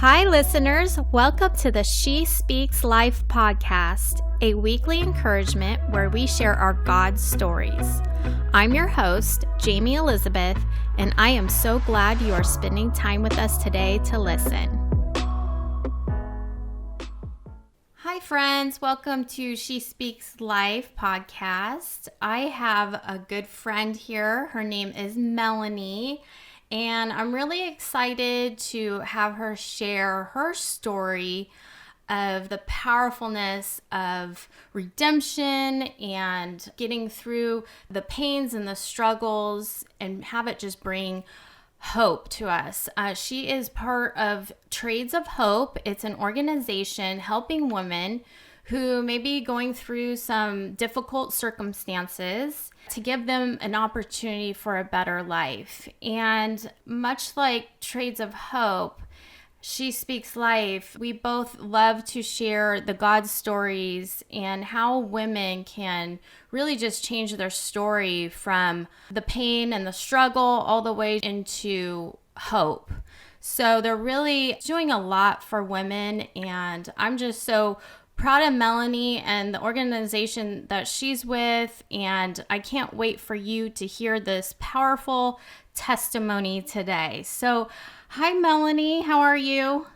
Hi, listeners. Welcome to the She Speaks Life podcast, a weekly encouragement where we share our God stories. I'm your host, Jayme Elizabeth, and I am so glad you are spending time with us today to listen. Hi, friends. Welcome to She Speaks Life podcast. I have a good friend here. Her name is Melanie. And I'm really excited to have her share her story of the powerfulness of redemption and getting through the pains and the struggles and have it just bring hope to us. She is part of Trades of Hope. It's an organization helping women who may be going through some difficult circumstances to give them an opportunity for a better life. And much like Trades of Hope, She Speaks Life, we both love to share the God stories and how women can really just change their story from the pain and the struggle all the way into hope. So they're really doing a lot for women, and I'm just so proud of Melanie and the organization that she's with, and I can't wait for you to hear this powerful testimony today. So, hi Melanie, how are you?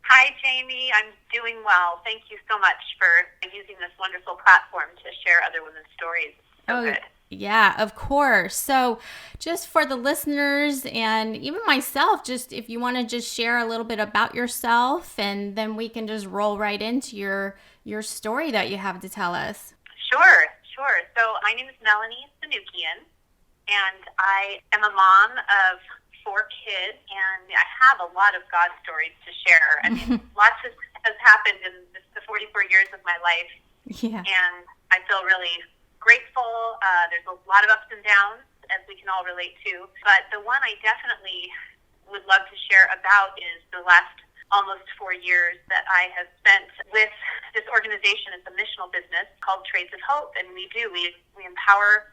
Hi Jayme, I'm doing well. Thank you so much for using this wonderful platform to share other women's stories. So good. Yeah, of course. So just for the listeners and even myself, just if you want to just share a little bit about yourself, and then we can just roll right into your story that you have to tell us. Sure. So my name is Melanie Sanukian, and I am a mom of 4 kids, and I have a lot of God stories to share. I mean, lots has happened in the 44 years of my life, and I feel really grateful. There's a lot of ups and downs, as we can all relate to. But the one I definitely would love to share about is the last almost 4 years that I have spent with this organization. It's a missional business called Trades of Hope, and we empower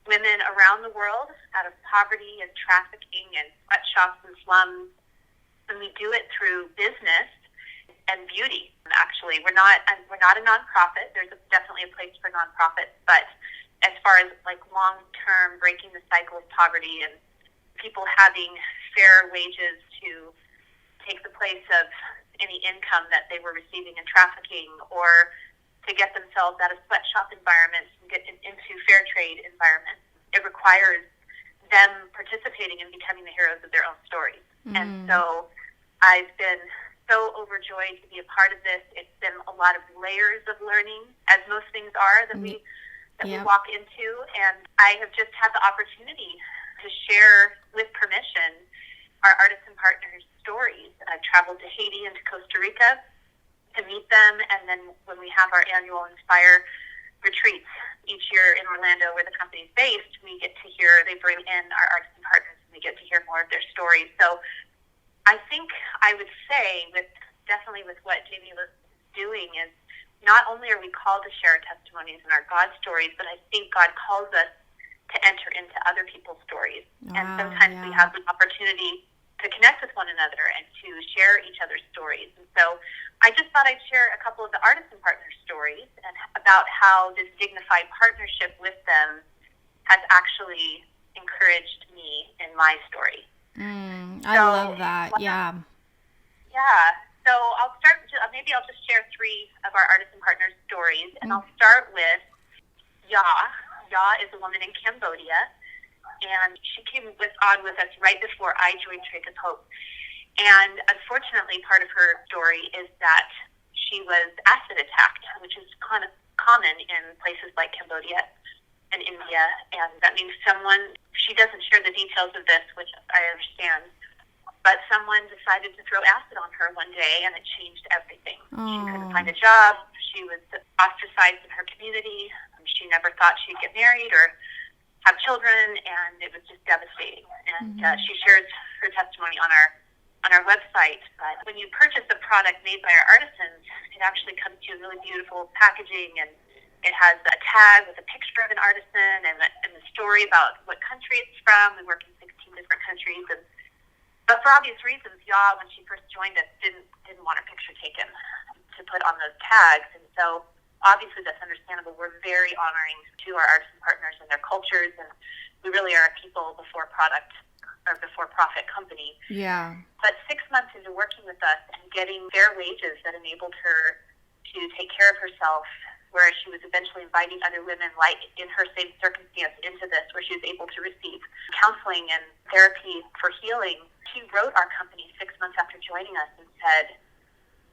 women around the world out of poverty and trafficking and sweatshops and slums, and we do it through business and beauty. Actually, we're not a nonprofit. There's definitely a place for nonprofits, but as far as like long-term breaking the cycle of poverty and people having fair wages to take the place of any income that they were receiving in trafficking, or to get themselves out of sweatshop environments and get into fair trade environments, it requires them participating and becoming the heroes of their own stories. And so I've been so overjoyed to be a part of this. It's been a lot of layers of learning, as most things are that we walk into, and I have just had the opportunity to share, with permission, our artisan partners' stories. I've traveled to Haiti and to Costa Rica to meet them, and then when we have our annual Inspire retreats each year in Orlando, where the company's based, they bring in our artisan partners, and we get to hear more of their stories. So I think I would say, definitely with what Jayme was doing, is not only are we called to share our testimonies and our God stories, but I think God calls us to enter into other people's stories. Wow, and sometimes we have the opportunity to connect with one another and to share each other's stories. And so I just thought I'd share a couple of the artisan partner stories and about how this dignified partnership with them has actually encouraged me in my story. I love that. Yeah. So I'll start. Maybe I'll just share 3 of our artisan partners' stories, and I'll start with Ya. Ya is a woman in Cambodia, and she came on with us right before I joined Trades of Hope. And unfortunately, part of her story is that she was acid attacked, which is kind of common in places like Cambodia and India, and that means she doesn't share the details of this, which I understand, but someone decided to throw acid on her one day, and it changed everything. She couldn't find a job. She was ostracized in her community. She never thought she'd get married or have children, and it was just devastating. And she shares her testimony on our website. But when you purchase a product made by our artisans, it actually comes to you in really beautiful packaging, and it has a tag with a picture of an artisan and the story about what country it's from. We work in 16 different countries. But for obvious reasons, Ya, when she first joined us, didn't want her picture taken to put on those tags. And so obviously that's understandable. We're very honoring to our artisan partners and their cultures, and we really are a people before product or before profit company. Yeah. But 6 months into working with us and getting fair wages that enabled her to take care of herself, where she was eventually inviting other women like in her same circumstance into this, where she was able to receive counseling and therapy for healing. She wrote our company 6 months after joining us and said,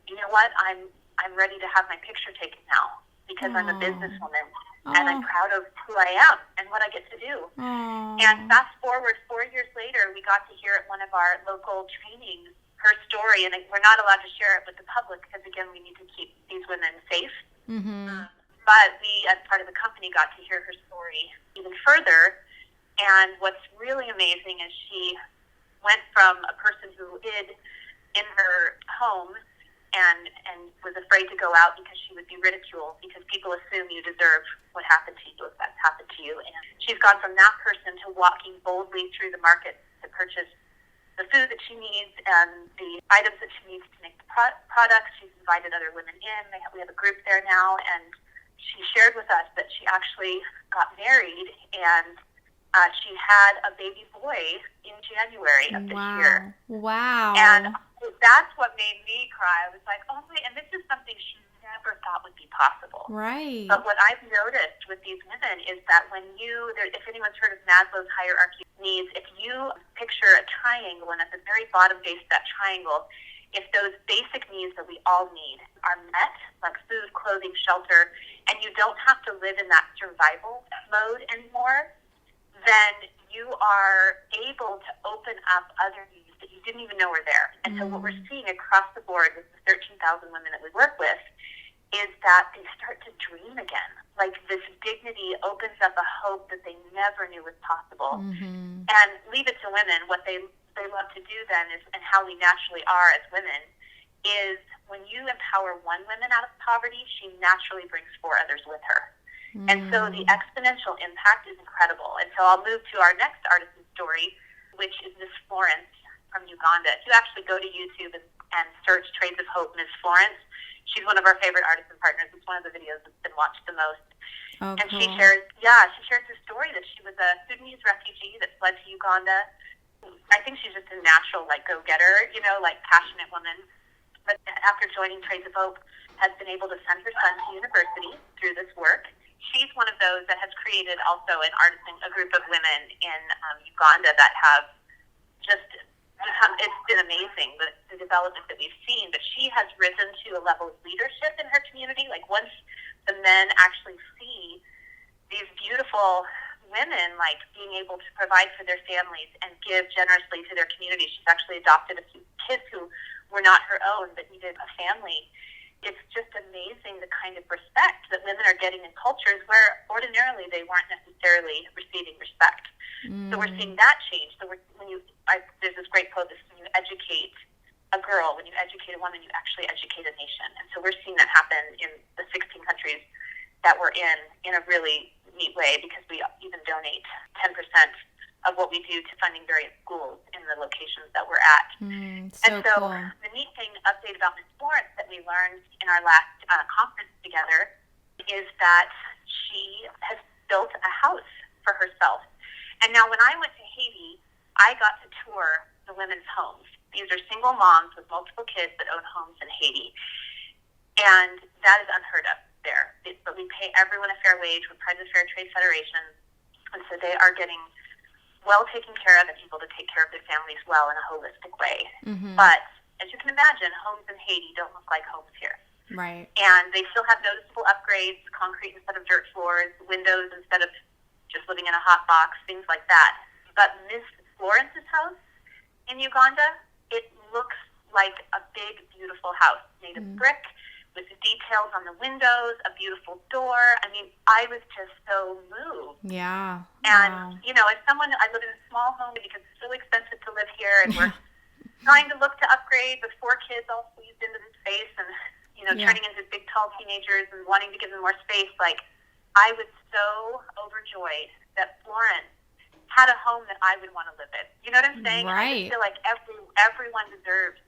you know what, I'm ready to have my picture taken now because I'm a businesswoman and I'm proud of who I am and what I get to do. And fast forward 4 years later, we got to hear at one of our local trainings her story, and we're not allowed to share it with the public because, again, we need to keep these women safe. But we, as part of the company, got to hear her story even further. And what's really amazing is she went from a person who hid in her home and was afraid to go out because she would be ridiculed, because people assume you deserve what happened to you if that's happened to you. And she's gone from that person to walking boldly through the market to purchase the food that she needs and the items that she needs to make the products. She's invited other women in. We have a group there now, and she shared with us that she actually got married, and she had a baby boy in January of this year. Wow. And that's what made me cry. I was like, oh my, and this is something she never thought would be possible. Right. But what I've noticed with these women is that when if anyone's heard of Maslow's hierarchy of needs, if you picture a triangle, and at the very bottom base of that triangle, if those basic needs that we all need are met, like food, clothing, shelter, and you don't have to live in that survival mode anymore, then you are able to open up other needs that you didn't even know were there. And so what we're seeing across the board with the 13,000 women that we work with is that they start to dream again. Like this dignity opens up a hope that they never knew was possible. And leave it to women. What they love to do then is, and how we naturally are as women, is when you empower one woman out of poverty, she naturally brings 4 others with her. And so the exponential impact is incredible. And so I'll move to our next artisan story, which is Miss Florence from Uganda. If you actually go to YouTube and search Trades of Hope, Miss Florence, she's one of our favorite artisan partners. It's one of the videos that's been watched the most. Oh, and Cool. The neat update about Miss Florence that we learned in our last conference together is that she has built a house for herself. And now when I went to Haiti, I got to tour the women's homes. These are single moms with multiple kids that own homes in Haiti. And that is unheard of there. But we pay everyone a fair wage. We're part of the Fair Trade Federation. And so they are getting well taken care of and able to take care of their families well in a holistic way. But as you can imagine, homes in Haiti don't look like homes here. Right. And they still have noticeable upgrades: concrete instead of dirt floors, windows instead of just living in a hot box, things like that. But Miss Florence's house in Uganda, it looks like a big, beautiful house made of brick, with details on the windows, a beautiful door. I mean, I was just so moved. Yeah. And, as someone, I live in a small home because it's really expensive to live here, and we're trying to look to upgrade with 4 kids all squeezed into the space and, turning into big, tall teenagers and wanting to give them more space. I was so overjoyed that Florence had a home that I would want to live in. You know what I'm saying? And I just Right. feel like everyone deserves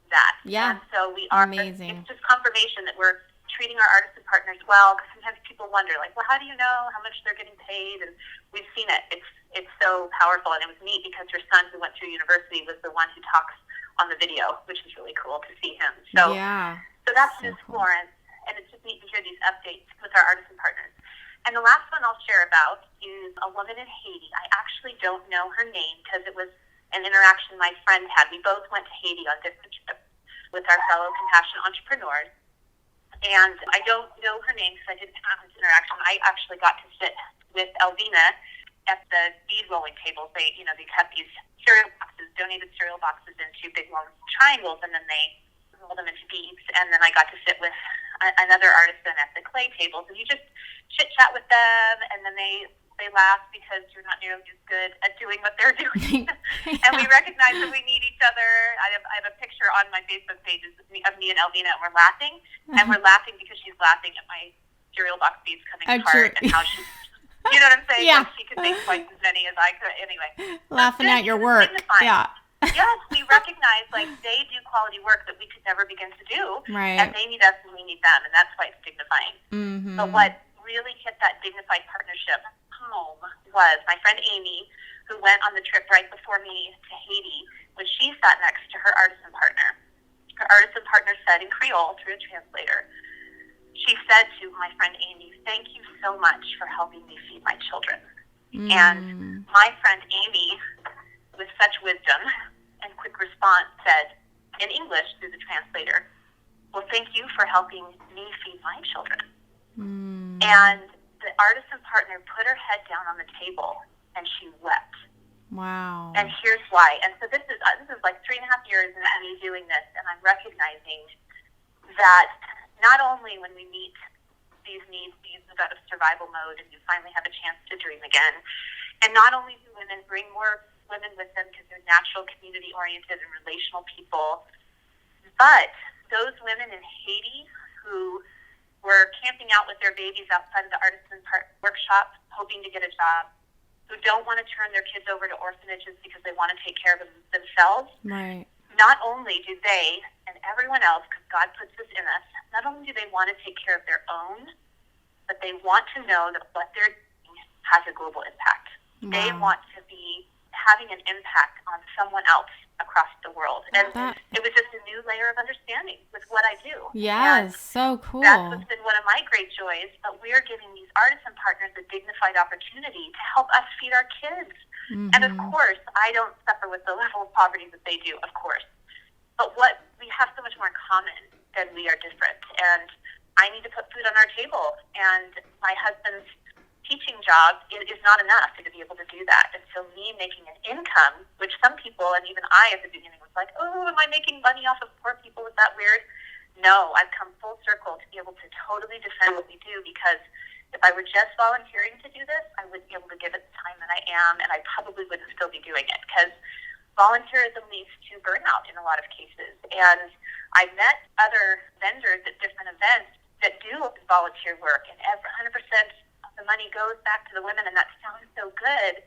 that. Yeah. And so we are, Amazing. it's just confirmation that we're treating our artisan partners well, because sometimes people wonder, like, well, how do you know how much they're getting paid? And we've seen it. It's so powerful. And it was neat because her son, who went through university, was the one who talks on the video, which is really cool to see him. So, Yeah. so that's So Miss cool. Florence, and it's just neat to hear these updates with our artisan partners. And the last one I'll share about is a woman in Haiti. I actually don't know her name because it was an interaction my friend had. We both went to Haiti on different trips with our fellow compassionate entrepreneurs. And I don't know her name because I didn't have this interaction. I actually got to sit with Elvina at the bead rolling tables. They cut these cereal boxes, donated cereal boxes into big long triangles, and then they roll them into beads. And then I got to sit with another artisan at the clay tables, and you just chit chat with them, and then they laugh because you're not nearly as good at doing what they're doing. Yeah. And we recognize that we need each other. I have a picture on my Facebook page of me and Elvina, and we're laughing. And we're laughing because she's laughing at my cereal box beads coming apart and how she, you know what I'm saying? Yeah. Like she could make twice as many as I could. Anyway. Laughing at your work. Yeah. Yes, we recognize like they do quality work that we could never begin to do. Right. And they need us and we need them. And that's why it's dignifying. Mm-hmm. But what really hit that dignified partnership home was my friend Amy, who went on the trip right before me to Haiti, when she sat next to her artisan partner. Her artisan partner said in Creole through a translator, she said to my friend Amy, "Thank you so much for helping me feed my children." And my friend Amy, with such wisdom and quick response, said in English through the translator, "Well, thank you for helping me feed my children." And the artisan partner put her head down on the table and she wept. Wow. And here's why. And so this is like 3.5 years of me doing this, and I'm recognizing that not only when we meet these needs, these out of survival mode, and you finally have a chance to dream again, and not only do women bring more women with them because they're natural, community-oriented, and relational people, but those women in Haiti who were camping out with their babies outside of the artisan workshop, hoping to get a job, who don't want to turn their kids over to orphanages because they want to take care of themselves. Right. Not only do they, and everyone else, because God puts this in us, not only do they want to take care of their own, but they want to know that what they're doing has a global impact. Wow. They want to be having an impact on someone else across the world. And it was just a new layer of understanding with what I do. Yes, so cool. That's what's been one of my great joys, but we're giving these artisan partners a dignified opportunity to help us feed our kids. Mm-hmm. And of course, I don't suffer with the level of poverty that they do, of course. But what we have so much more in common than we are different. And I need to put food on our table. And my husband's teaching job is not enough to be able to do that. And so me making an income, which some people, and even I at the beginning was like, oh, am I making money off of poor people? Is that weird? No, I've come full circle to be able to totally defend what we do, because if I were just volunteering to do this, I wouldn't be able to give it the time that I am, and I probably wouldn't still be doing it, because volunteerism leads to burnout in a lot of cases. And I've met other vendors at different events that do volunteer work, and 100% the money goes back to the women, and that sounds so good.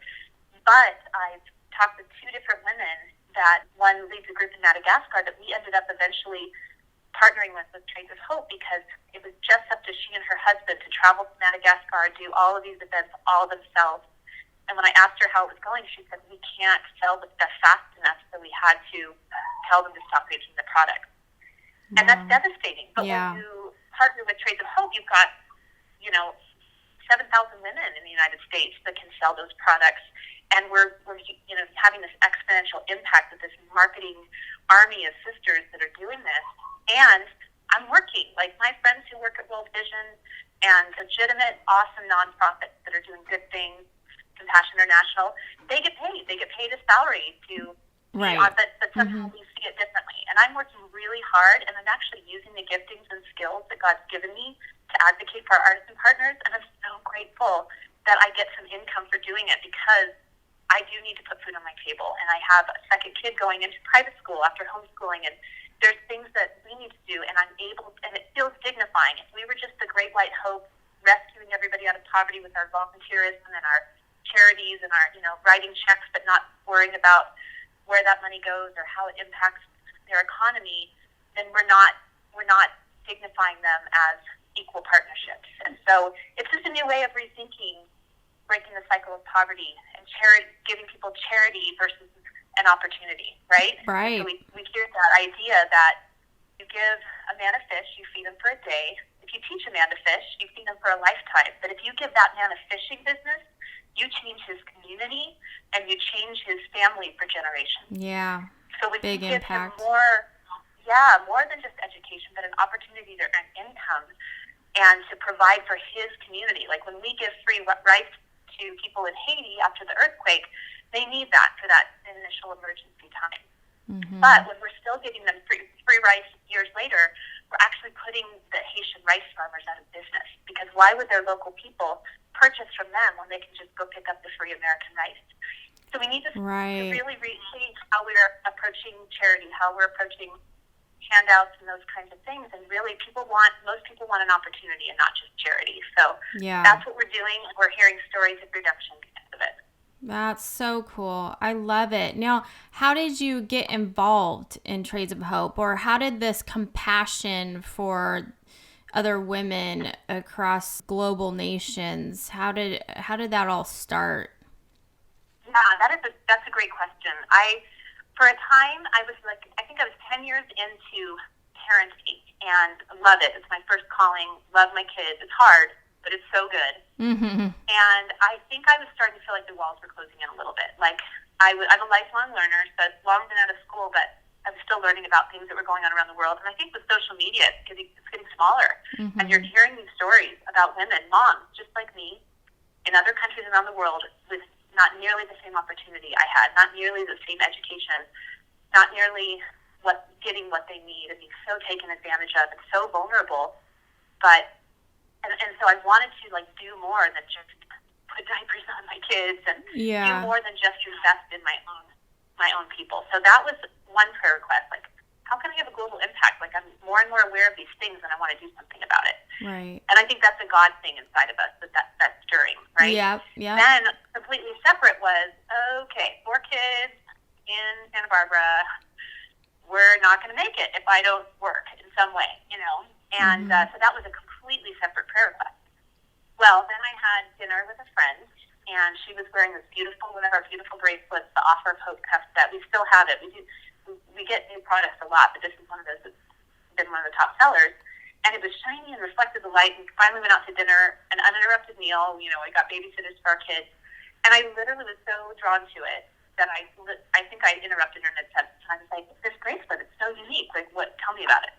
But I've talked with 2 different women, that one leads a group in Madagascar that we ended up eventually partnering with Trades of Hope, because it was just up to she and her husband to travel to Madagascar, do all of these events all themselves. And when I asked her how it was going, she said, we can't sell the stuff fast enough, so we had to tell them to stop making the product. And that's devastating. But when you partner with Trades of Hope, you've got, 7,000 women in the United States that can sell those products. And we're having this exponential impact with this marketing army of sisters that are doing this. And I'm working, like my friends who work at World Vision and legitimate, awesome nonprofits that are doing good things, Compassion International, they get paid. They get paid a salary to, but somehow we see it differently. And I'm working really hard, and I'm actually using the giftings and skills that God's given me to advocate for our artisan partners. And I'm so grateful that I get some income for doing it, because I do need to put food on my table. And I have a second kid going into private school after homeschooling, and there's things that we need to do, and I'm able, and it feels dignifying. If we were just the Great White Hope rescuing everybody out of poverty with our volunteerism and our charities and are, writing checks but not worrying about where that money goes or how it impacts their economy, then we're not dignifying them as equal partnerships. And so it's just a new way of rethinking breaking the cycle of poverty and giving people charity versus an opportunity, right? Right. So we hear that idea that you give a man a fish, you feed him for a day. If you teach a man to fish, you feed him for a lifetime. But if you give that man a fishing business, you change his community and you change his family for generations. Yeah. So we Big give impact. him more than just education, but an opportunity to earn income and to provide for his community. Like when we give free rice to people in Haiti after the earthquake, they need that for that initial emergency time. Mm-hmm. But when we're still giving them free rice years later, we're actually putting the Haitian rice farmers out of business, because why would their local people purchase from them when they can just go pick up the free American rice? So we need to really rethink how we're approaching charity, how we're approaching handouts and those kinds of things. And really, most people want an opportunity and not just charity. So that's what we're doing. We're hearing stories of redemption because of it. That's so cool. I love it. Now, how did you get involved in Trades of Hope, or how did this compassion for other women across global nations, how did that all start? Yeah, that's a great question. For a time, I think I was 10 years into parenting and love it. It's my first calling. Love my kids. It's hard, but it's so good. Mm-hmm. And I think I was starting to feel like the walls were closing in a little bit. Like I'm a lifelong learner, so I've long been out of school, but I'm still learning about things that were going on around the world. And I think with social media, it's getting smaller. Mm-hmm. And you're hearing these stories about women, moms, just like me, in other countries around the world with not nearly the same opportunity I had, not nearly the same education, not nearly getting what they need, and being so taken advantage of and so vulnerable. But and so I wanted to do more than just put diapers on my kids and do more than just invest in my own people. So that was one prayer request. Like, how can I have a global impact? Like, I'm more and more aware of these things, and I want to do something about it. Right. And I think that's a God thing inside of us, that's stirring, right? Yeah. Yeah. Then completely separate was, okay, 4 kids in Santa Barbara. We're not going to make it if I don't work in some way, And so that was a completely separate prayer request. Well, then I had dinner with a friend, and she was wearing one of our beautiful bracelets, the Offer of Hope cuff set. We still have it. We get new products a lot, but this is one of those that's been one of the top sellers. And it was shiny and reflected the light. And finally went out to dinner, an uninterrupted meal. We got babysitters for our kids. And I literally was so drawn to it that I think I interrupted her mid-sentence. I was like, this bracelet, it's so unique. Like, tell me about it.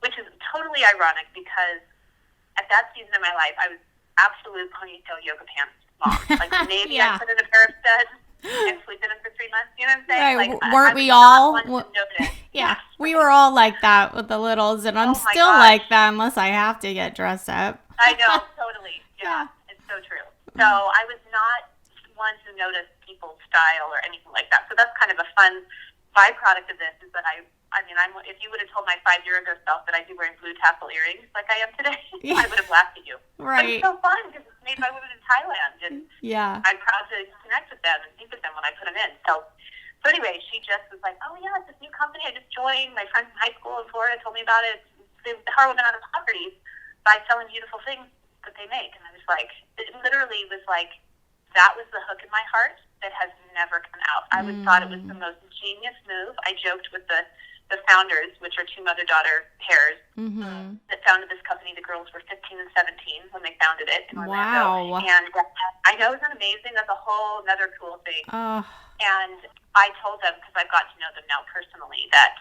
Which is totally ironic, because at that season of my life, I was absolute ponytail yoga pants mom. Like, maybe I put in a pair of studs and sleep in them for 3 months. You know what I'm saying? Right. Like, weren't we all? Yeah, we were all like that with the littles, and I'm still like that unless I have to get dressed up. I know, totally. Yeah, it's so true. So I was not one who noticed people's style or anything like that. So that's kind of a fun byproduct of this, is that if you would have told my 5-year-ago self that I'd be wearing blue tassel earrings like I am today, I would have laughed at you. Right. But it's so fun because it's made by women in Thailand, and I'm proud to connect with them and think with them when I put them in. So anyway, she just was like, oh yeah, it's this new company I just joined. My friends in high school in Florida told me about it. They empower women out of poverty by selling beautiful things that they make. And I was like, it literally was like, that was the hook in my heart that has never come out. I thought it was the most genius move. I joked with the founders, which are 2 mother-daughter pairs, that founded this company. The girls were 15 and 17 when they founded it in Orlando. Wow. And I know, isn't it amazing? That's a whole other cool thing. And I told them, because I've got to know them now personally, that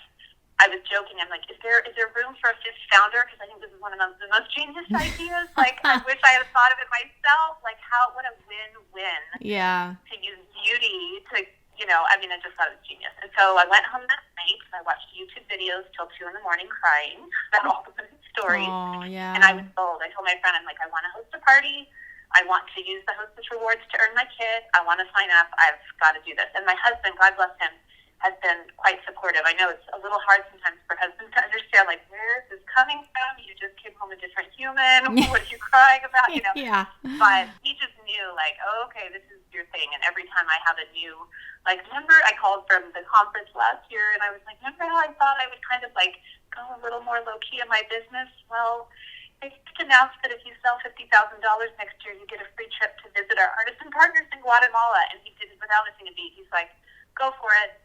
I was joking. I'm like, is there room for a 5th founder? Because I think this is one of the most genius ideas. Like, I wish I had thought of it myself. Like, what a win-win. Yeah. To use beauty to, I just thought it was genius. And so I went home that night, and I watched YouTube videos till 2 a.m. crying about all the women's stories. Oh, yeah. And I was sold. I told my friend, I'm like, I want to host a party. I want to use the hostess rewards to earn my kid. I want to sign up. I've got to do this. And my husband, God bless him, has been quite supportive. I know it's a little hard sometimes for husbands to understand, like, where is this coming from? You just came home a different human. What are you crying about? Yeah. But he just knew, like, oh, okay, your thing. And every time I have a new, like, remember I called from the conference last year and I was like, remember how I thought I would kind of like go a little more low key in my business? Well, they just announced that if you sell $50,000 next year, you get a free trip to visit our artisan partners in Guatemala. And he did it without missing a beat. He's like, go for it.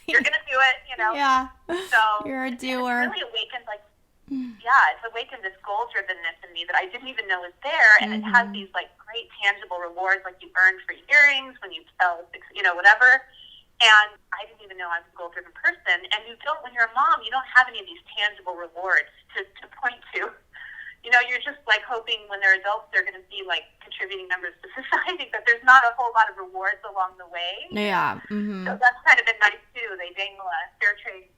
You're going to do it, you know? Yeah. So You're a it's doer. really awakened, like, yeah, it's awakened this goal-drivenness in me that I didn't even know was there. And it has these, like, great tangible rewards, like you earn free earrings when you sell, you know, whatever. And I didn't even know I was a goal-driven person. And you don't, when you're a mom, you don't have any of these tangible rewards to point to. You know, you're just like hoping when they're adults they're going to be like contributing members to society, but there's not a whole lot of rewards along the way. Yeah. So that's kind of been nice too. They dangle a fair trade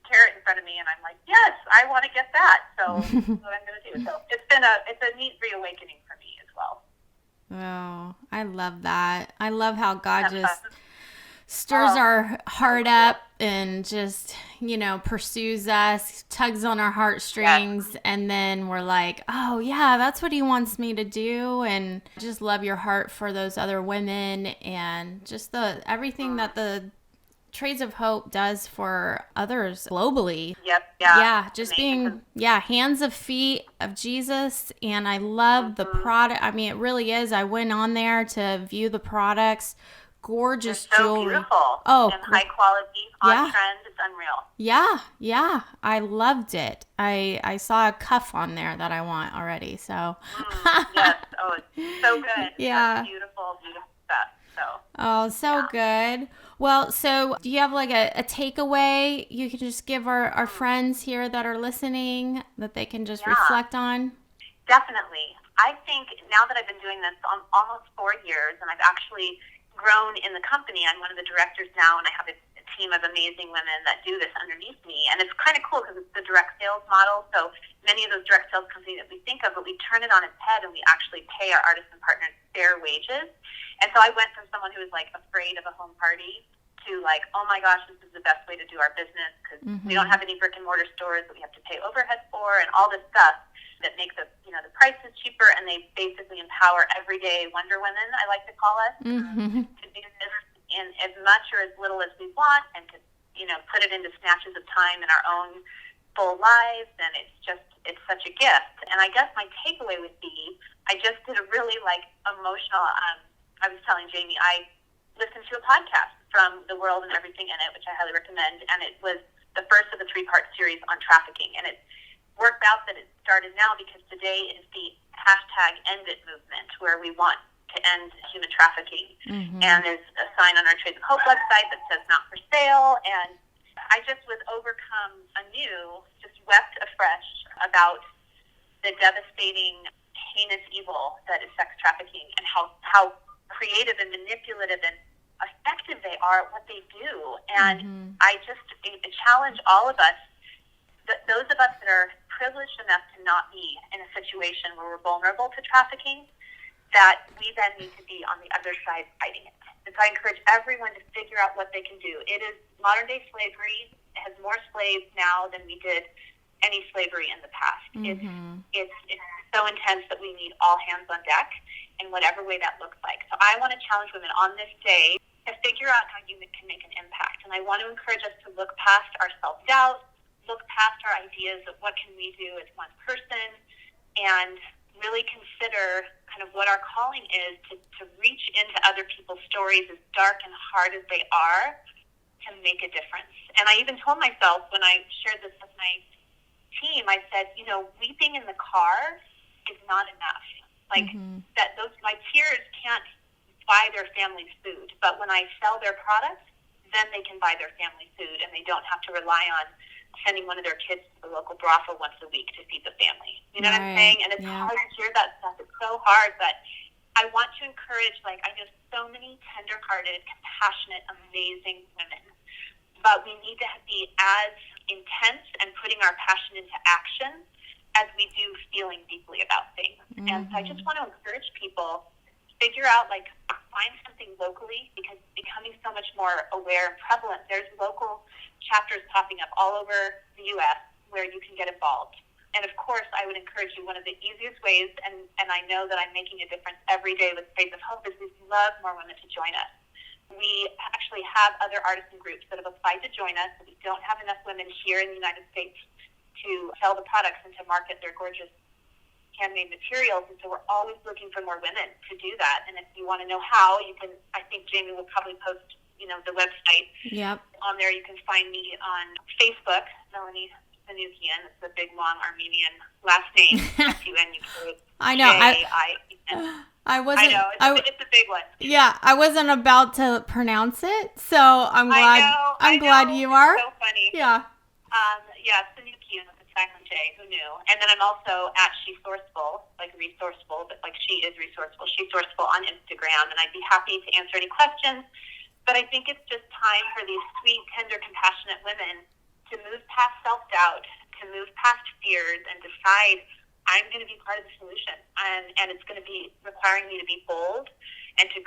carrot in front of me, and I'm like, yes, I want to get that. So that's what I'm going to do. So it's a neat reawakening for me as well. Oh, I love that. I love how God That's just fun. stirs our heart up and just, you know, pursues us, tugs on our heartstrings, and then we're like, oh yeah, that's what he wants me to do. And just love your heart for those other women and just everything that the Trades of Hope does for others globally. Yep. Yeah. Yeah, just being, hands and feet of Jesus. And I love the product. I mean, it really is. I went on there to view the products. Gorgeous They're so jewelry. beautiful. Oh, and high quality, on trend. It's unreal. Yeah. I loved it. I saw a cuff on there that I want already. So. Yes. Oh, it's so good. Yeah. That's beautiful stuff. So. Oh, so good. Well, so do you have like a takeaway you can just give our friends here that are listening that they can just reflect on? Definitely. I think now that I've been doing this almost 4 years, and I've actually grown in the company, I'm one of the directors now, and I have a team of amazing women that do this underneath me. And it's kind of cool because it's the direct sales model. So many of those direct sales companies that we think of, but we turn it on its head and we actually pay our artisan partners fair wages. And so I went from someone who was like afraid of a home party to like, oh my gosh, this is the best way to do our business because we don't have any brick and mortar stores that we have to pay overhead for and all this stuff that make the prices cheaper, and they basically empower everyday Wonder Women, I like to call us, to do this in as much or as little as we want, and to put it into snatches of time in our own full lives. And it's such a gift. And I guess my takeaway would be, I just did a really emotional. I was telling Jayme, I listened to a podcast from The World and Everything in It, which I highly recommend, and it was the first of a 3-part series on trafficking, and it worked out that it started now because today is the #EndIt movement, where we want to end human trafficking. And there's a sign on our Trades of Hope website that says not for sale. And I just was overcome anew, just wept afresh about the devastating, heinous evil that is sex trafficking, and how creative and manipulative and effective they are at what they do. And I challenge all of us, those of us that are privileged enough to not be in a situation where we're vulnerable to trafficking, that we then need to be on the other side fighting it. And so I encourage everyone to figure out what they can do. It is modern-day slavery. It has more slaves now than we did any slavery in the past. It's so intense that we need all hands on deck in whatever way that looks like. So I want to challenge women on this day to figure out how you can make an impact. And I want to encourage us to look past our self-doubt, look past our ideas of what can we do as one person, and really consider kind of what our calling is to reach into other people's stories, as dark and hard as they are, to make a difference. And I even told myself when I shared this with my team, I said, weeping in the car is not enough. My tears can't buy their family's food, but when I sell their products, then they can buy their family food, and they don't have to rely on sending one of their kids to the local brothel once a week to feed the family. You know what I'm saying? And it's hard to hear that stuff. It's so hard, but I want to encourage, I know so many tender-hearted, compassionate, amazing women, but we need to be as intense and putting our passion into action as we do feeling deeply about things. And so I just want to encourage people, figure out, find something locally, because it's becoming so much more aware and prevalent. There's local chapters popping up all over the U.S. where you can get involved. And of course, I would encourage you, one of the easiest ways, and I know that I'm making a difference every day with Faith of Hope, is we'd love more women to join us. We actually have other artisan groups that have applied to join us. We don't have enough women here in the United States to sell the products and to market their gorgeous handmade materials, and so we're always looking for more women to do that. And if you want to know how, you can, I think Jayme will probably post, the website. Yep. On there, you can find me on Facebook, Melanie Sanukian. It's a big, long Armenian last name. I know. I wasn't. I know. It's a big one. Yeah, I wasn't about to pronounce it, so I'm glad. I'm glad you are. It's so funny. Yeah. Sanukian with a silent J. Who knew? And then I'm also at She's Sourceful, like resourceful, but like she is resourceful. She's Sourceful on Instagram, and I'd be happy to answer any questions. But I think it's just time for these sweet, tender, compassionate women to move past self-doubt, to move past fears, and decide I'm going to be part of the solution. And it's going to be requiring me to be bold and to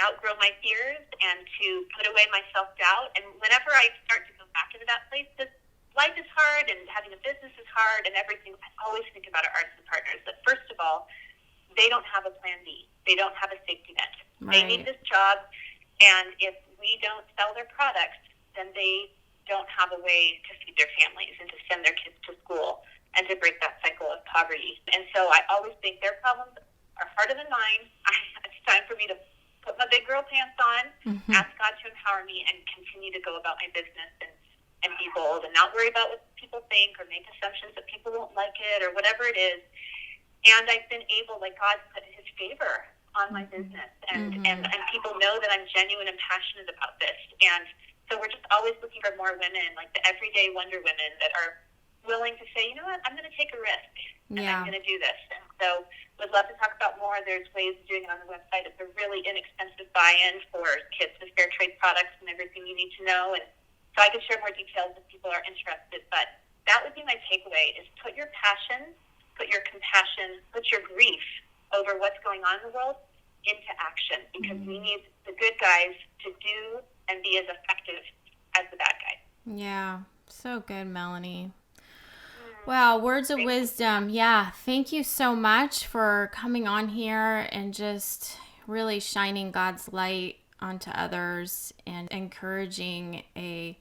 outgrow my fears and to put away my self-doubt. And whenever I start to go back into that place, because life is hard and having a business is hard and everything, I always think about our artisan partners. That first of all, they don't have a plan B. They don't have a safety net. Right. They need this job. And if we don't sell their products, then they don't have a way to feed their families and to send their kids to school and to break that cycle of poverty. And so I always think their problems are harder than mine. It's time for me to put my big girl pants on, ask God to empower me, and continue to go about my business and be bold and not worry about what people think or make assumptions that people won't like it or whatever it is. And I've been able, like God put his favor on my business, and people know that I'm genuine and passionate about this. And so we're just always looking for more women, like the everyday wonder women that are willing to say, you know what, I'm going to take a risk, and I'm going to do this. And so would love to talk about more. There's ways of doing it on the website. It's a really inexpensive buy-in for kids with fair trade products and everything you need to know. And so I could share more details if people are interested. But that would be my takeaway, is put your passion, put your compassion, put your grief over what's going on in the world into action, because we need the good guys to do and be as effective as the bad guys. Yeah, so good, Melanie. Wow, words of wisdom. Yeah, thank you so much for coming on here and just really shining God's light onto others and encouraging a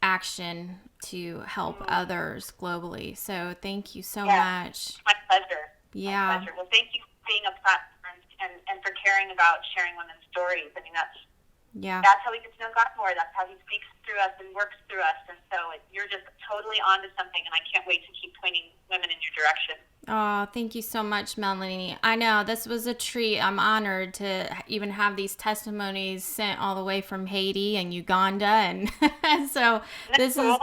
action to help others globally. So thank you so much. My pleasure. Yeah. My pleasure. Well, thank you for being a platform and for caring about sharing women's stories. I mean, that's how we get to know God more. That's how he speaks through us and works through us. And so you're just totally onto something, and I can't wait to keep pointing women in your direction. Oh, thank you so much, Melanie. I know this was a treat. I'm honored to even have these testimonies sent all the way from Haiti and Uganda. And so this is,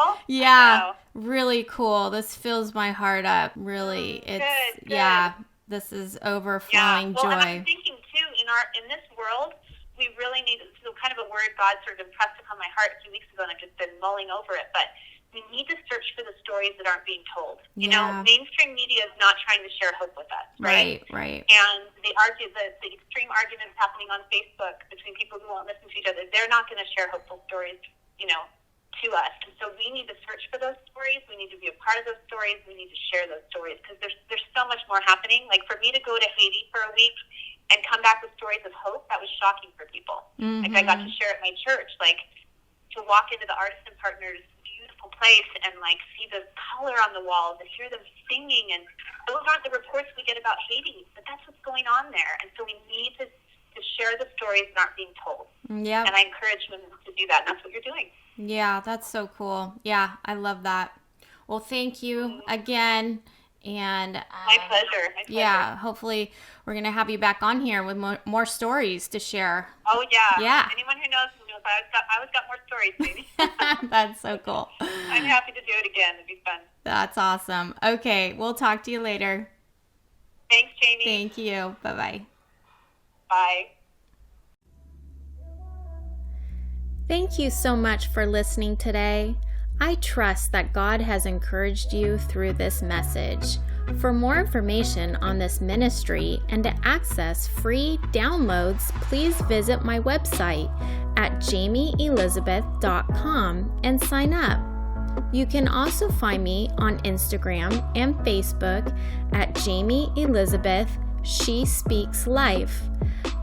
really cool. This fills my heart up. Really. It's, good. This is overflowing joy. And I'm thinking too, in this world, we really need, so kind of a word God sort of impressed upon my heart a few weeks ago, and I've just been mulling over it, but we need to search for the stories that aren't being told. You know, mainstream media is not trying to share hope with us, right? Right. And the extreme arguments happening on Facebook between people who won't listen to each other, they're not going to share hopeful stories, to us. And so we need to search for those stories. We need to be a part of those stories. We need to share those stories, because there's so much more happening. Like, for me to go to Haiti for a week and come back with stories of hope, that was shocking for people. Like, I got to share at my church, like, to walk into the Artisan Partners' beautiful place and, like, see the color on the walls and hear them singing. And those aren't the reports we get about Haiti, but that's what's going on there. And so we need to share the stories that aren't being told. Yeah. And I encourage women to do that, and that's what you're doing. Yeah, that's so cool. Yeah, I love that. Well, thank you again. And my pleasure. Yeah, hopefully we're going to have you back on here with more stories to share. Oh, yeah. Yeah. Anyone who knows I always got more stories, baby. That's so cool. I'm happy to do it again. It'd be fun. That's awesome. Okay, we'll talk to you later. Thanks, Jayme. Thank you. Bye-bye. Bye. Thank you so much for listening today. I trust that God has encouraged you through this message. For more information on this ministry and to access free downloads, please visit my website at jaymeelizabeth.com and sign up. You can also find me on Instagram and Facebook at Jayme Elizabeth She Speaks Life.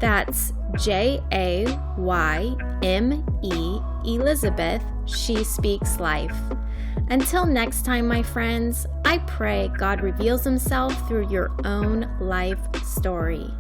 That's Jayme Elizabeth She Speaks Life. Until next time, my friends, I pray God reveals himself through your own life story.